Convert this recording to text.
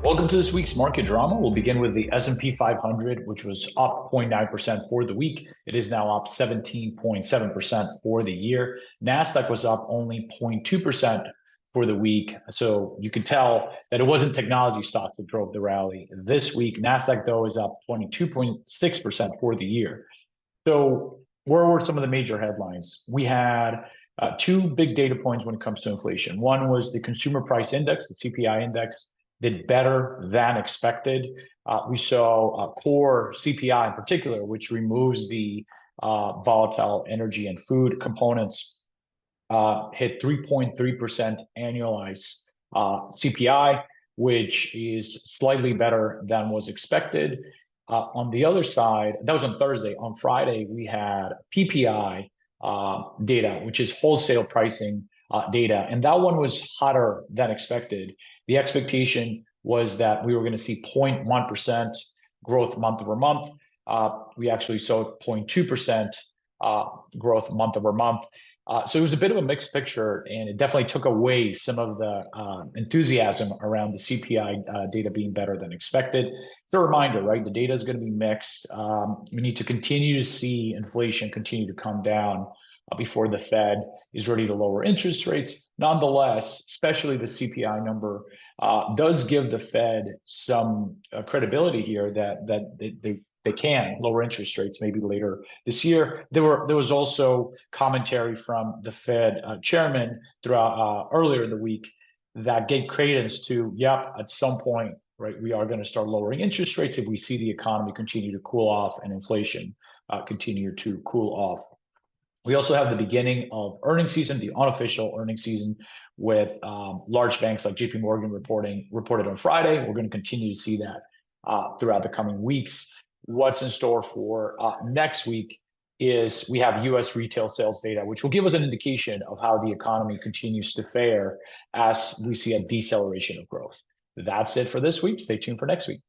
Welcome to this week's market drama. We'll begin with the S&P 500, which was up 0.9% for the week. It is now up 17.7% for the year. NASDAQ was up only 0.2% for the week. So you could tell that it wasn't technology stocks that drove the rally this week. NASDAQ, though, is up 22.6% for the year. So where were some of the major headlines? We had two big data points when it comes to inflation. One was the consumer price index, the CPI index, did better than expected. We saw core CPI in particular, which removes the volatile energy and food components, hit 3.3% annualized CPI, which is slightly better than was expected. On the other side, that was on Thursday. On Friday, we had PPI data, which is wholesale pricing data, and that one was hotter than expected. The expectation was that we were going to see 0.1% growth month over month. We actually saw 0.2% growth month over month. So it was a bit of a mixed picture, and it definitely took away some of the enthusiasm around the CPI data being better than expected. It's a reminder, right? The data is going to be mixed. We need to continue to see inflation continue to come down before the Fed is ready to lower interest rates. Nonetheless, especially the CPI number does give the Fed some credibility here that they can lower interest rates maybe later this year. There was also commentary from the Fed chairman throughout earlier in the week that gave credence to, yep, at some point, right, we are going to start lowering interest rates if we see the economy continue to cool off and inflation continue to cool off. We also have the beginning of earnings season, the unofficial earnings season, with large banks like JP Morgan reported on Friday. We're going to continue to see that throughout the coming weeks. What's in store for next week is we have U.S. retail sales data, which will give us an indication of how the economy continues to fare as we see a deceleration of growth. That's it for this week. Stay tuned for next week.